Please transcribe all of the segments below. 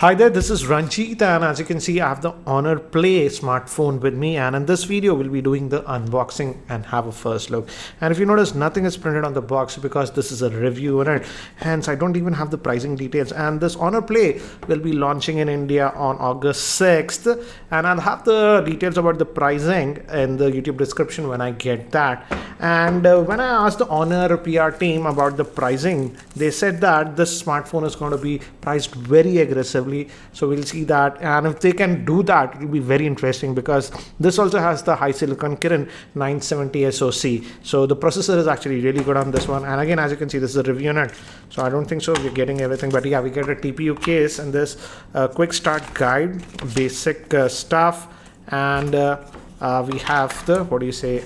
Hi there, this is Ranjit, and as you can see I have the Honor Play smartphone with me, and in this video we'll be doing the unboxing and have a first look. And if you notice, nothing is printed on the box because this is a review on it, hence I don't even have the pricing details. And this Honor Play will be launching in India on August 6th, and I'll have the details about the pricing in the YouTube description when I get that. And when I asked the Honor PR team about the pricing, they said that this smartphone is going to be priced very aggressively. So we'll see that, and if they can do that, it will be very interesting because this also has the HiSilcon Kirin 970 SoC. So the processor is actually really good on this one. And again, as you can see, this is a review on it, so I don't think so we're getting everything, but yeah, we get a TPU case and this quick start guide, basic stuff, and we have the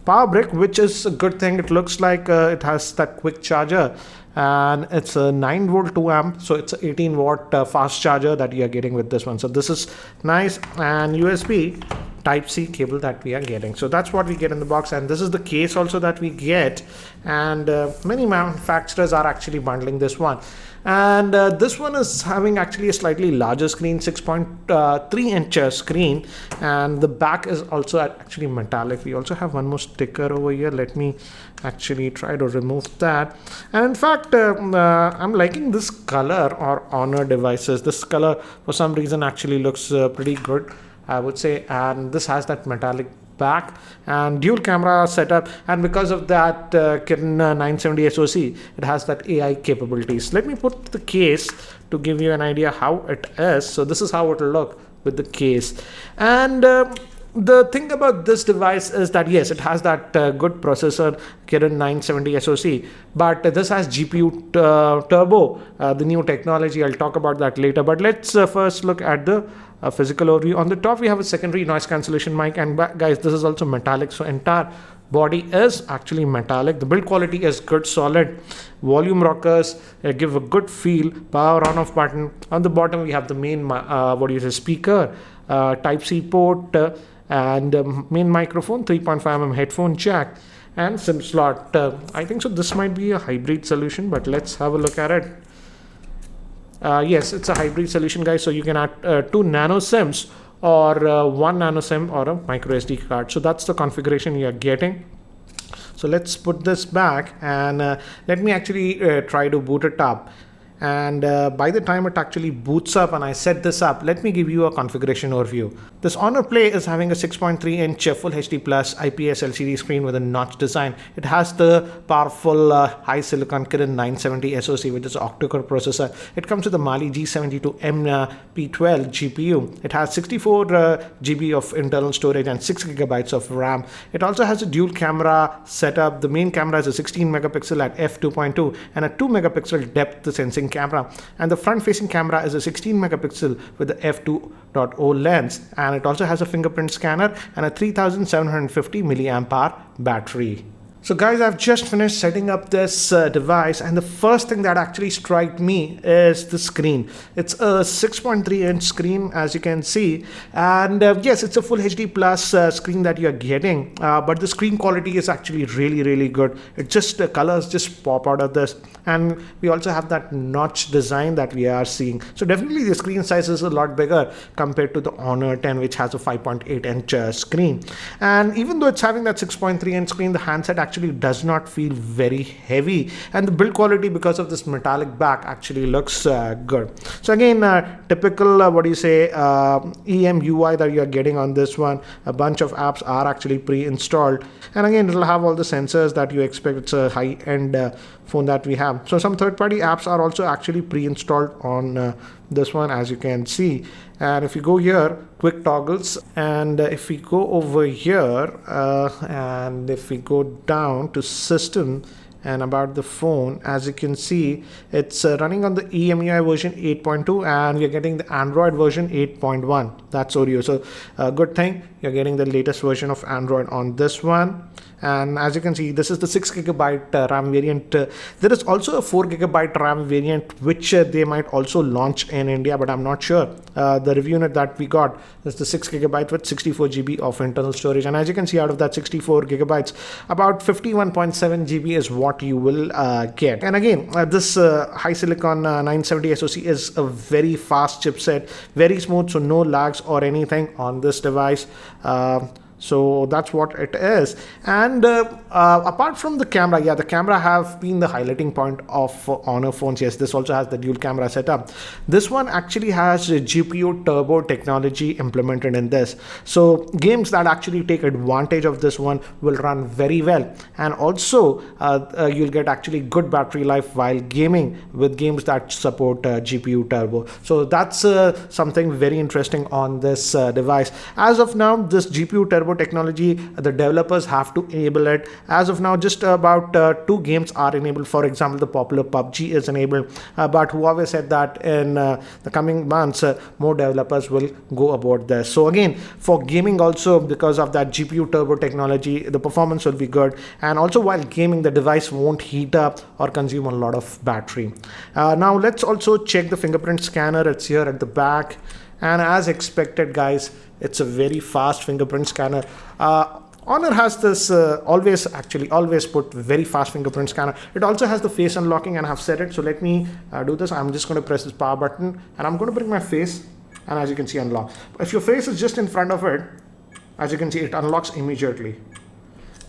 power brick, which is a good thing. It looks like it has that quick charger, and it's a 9 volt 2 amp, so it's a 18 watt fast charger that you are getting with this one. So this is nice, and USB Type-C cable that we are getting. So that's what we get in the box, and this is the case also that we get. And many manufacturers are actually bundling this one. And this one is having actually a slightly larger screen, 6.3 inch screen, and the back is also actually metallic. We also have one more sticker over here. Let me actually try to remove that. And in fact, I'm liking this color or Honor devices. This color for some reason actually looks pretty good, I would say. And this has that metallic back and dual camera setup, and because of that Kirin 970 SoC, it has that AI capabilities. Let me put the case to give you an idea how it is. So this is how it will look with the case. And the thing about this device is that yes, it has that good processor Kirin 970 SoC, but this has GPU turbo, the new technology. I'll talk about that later, but let's first look at the physical overview. On the top we have a secondary noise cancellation mic, and guys, this is also metallic, so entire body is actually metallic. The build quality is good, solid. Volume rockers give a good feel. Power on off button. On the bottom we have the main speaker, Type-C port, and main microphone, 3.5mm headphone jack, and SIM slot. I think so this might be a hybrid solution, but let's have a look at it. Yes, it's a hybrid solution, guys, so you can add 2 nano SIMs or 1 nano SIM or a micro SD card. So that's the configuration you are getting. So let's put this back, and let me actually try to boot it up. And by the time it actually boots up and I set this up, let me give you a configuration overview. This Honor Play is having a 6.3 inch Full HD Plus IPS LCD screen with a notch design. It has the powerful HiSilcon Kirin 970 SoC, which is an octa-core processor. It comes with a Mali G72M P12 GPU. It has 64 GB of internal storage and 6 GB of RAM. It also has a dual camera setup. The main camera is a 16 megapixel at f2.2 and a 2 megapixel depth sensing camera, and the front facing camera is a 16 megapixel with the f2.0 lens, and it also has a fingerprint scanner and a 3750 milliamp hour battery. So guys, I've just finished setting up this device, and the first thing that actually struck me is the screen. It's a 6.3 inch screen, as you can see, and yes, it's a Full HD Plus screen that you're getting, but the screen quality is actually really good. It just colors just pop out of this, and we also have that notch design that we are seeing. So definitely the screen size is a lot bigger compared to the Honor 10, which has a 5.8 inch screen. And even though it's having that 6.3 inch screen, the handset actually does not feel very heavy, and the build quality, because of this metallic back, actually looks good. So again, typical EM UI that you're getting on this one. A bunch of apps are actually pre-installed, and again, it'll have all the sensors that you expect. It's a high-end phone that we have. So some third-party apps are also actually pre-installed on this one, as you can see. And if you go here, quick toggles, and if we go over here, and if we go down to system and about the phone, as you can see, it's running on the EMUI version 8.2, and we're getting the Android version 8.1. That's Oreo. So good thing you're getting the latest version of Android on this one. And as you can see, this is the 6 GB RAM variant. There is also a 4 GB RAM variant, which they might also launch in India, but I'm not sure. The review unit that we got is the 6 GB with 64 GB of internal storage. And as you can see, out of that 64 GB, about 51.7 GB is what what you will get. And again, this HiSilcon 970 SoC is a very fast chipset, very smooth, so no lags or anything on this device. So that's what it is. And apart from the camera, yeah, the camera have been the highlighting point of Honor phones. Yes, this also has the dual camera setup. This one actually has GPU turbo technology implemented in this. So games that actually take advantage of this one will run very well. And also you'll get actually good battery life while gaming with games that support GPU turbo. So that's something very interesting on this device. As of now, this GPU turbo technology, the developers have to enable it. As of now, just about 2 games are enabled. For example, the popular PUBG is enabled, but Huawei said that in the coming months more developers will go about this. So again, for gaming also, because of that GPU turbo technology, the performance will be good, and also while gaming the device won't heat up or consume a lot of battery. Now let's also check the fingerprint scanner. It's here at the back, and as expected, guys, it's a very fast fingerprint scanner. Honor has this always put very fast fingerprint scanner. It also has the face unlocking, and I have set it. So let me do this. I'm just going to press this power button, and I'm going to bring my face, and as you can see, unlock. If your face is just in front of it, as you can see, it unlocks immediately.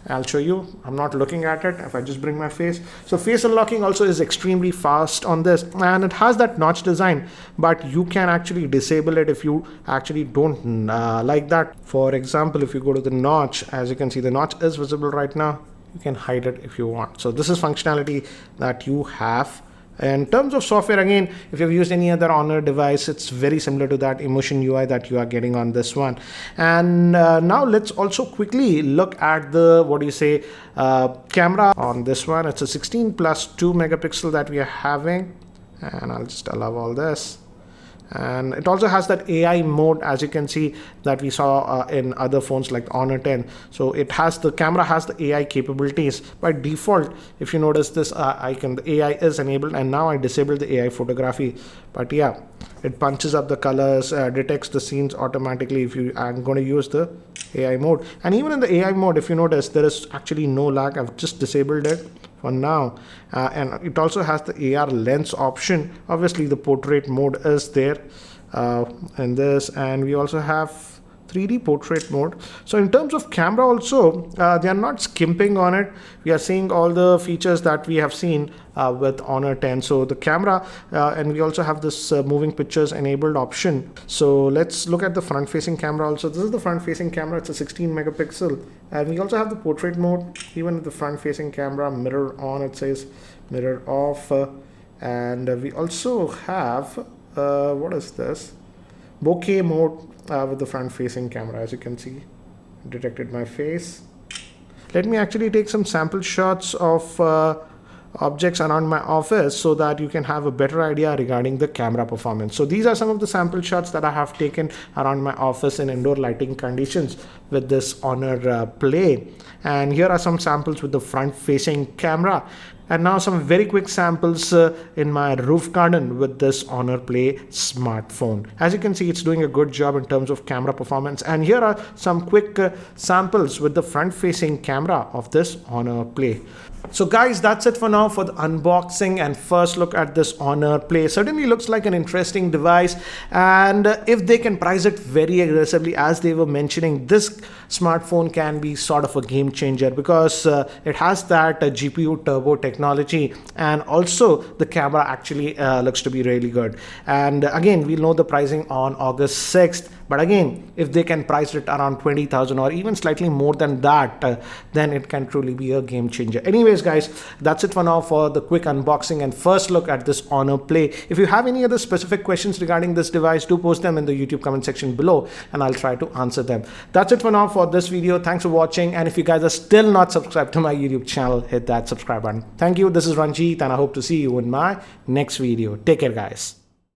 I'll show you. I'm not looking at it. If I just bring my face, so face unlocking also is extremely fast on this, and it has that notch design, but you can actually disable it if you actually don't like that. For example, if you go to the notch, as you can see, the notch is visible right now. You can hide it if you want. So this is functionality that you have. In terms of software, again, if you've used any other Honor device, it's very similar to that Emotion UI that you are getting on this one. And now let's also quickly look at the, camera on this one. It's a 16+2 megapixel that we are having, and I'll just allow all this. And it also has that AI mode, as you can see, that we saw in other phones like Honor 10. So it has, the camera has the AI capabilities by default. If you notice this icon, the AI is enabled, and now I disabled the AI photography. But yeah, it punches up the colors, detects the scenes automatically if you are going to use the AI mode. And even in the AI mode, if you notice, there is actually no lag. I've just disabled it for now. And it also has the AR lens option. Obviously the portrait mode is there in this, and we also have 3D portrait mode. So in terms of camera also, they are not skimping on it. We are seeing all the features that we have seen with Honor 10. So the camera, and we also have this moving pictures enabled option. So let's look at the front facing camera also. This is the front facing camera. It's a 16 megapixel, and we also have the portrait mode. Even with the front facing camera, mirror on, it says mirror off, and we also have what is this, bokeh mode with the front facing camera. As you can see, detected my face. Let me actually take some sample shots of objects around my office so that you can have a better idea regarding the camera performance. So these are some of the sample shots that I have taken around my office in indoor lighting conditions with this Honor Play. And here are some samples with the front facing camera. And now some very quick samples in my roof garden with this Honor Play smartphone. As you can see, it's doing a good job in terms of camera performance. And here are some quick samples with the front-facing camera of this Honor Play. So guys, that's it for now for the unboxing and first look at this Honor Play. Certainly looks like an interesting device, and if they can price it very aggressively, as they were mentioning, this smartphone can be sort of a game changer because it has that GPU turbo technology, and also the camera actually looks to be really good. And again, we'll know the pricing on August 6th. But again, if they can price it around 20,000 or even slightly more than that, then it can truly be a game changer. Anyways, guys, that's it for now for the quick unboxing and first look at this Honor Play. If you have any other specific questions regarding this device, do post them in the YouTube comment section below and I'll try to answer them. That's it for now for this video. Thanks for watching. And if you guys are still not subscribed to my YouTube channel, hit that subscribe button. Thank you. This is Ranjit, and I hope to see you in my next video. Take care, guys.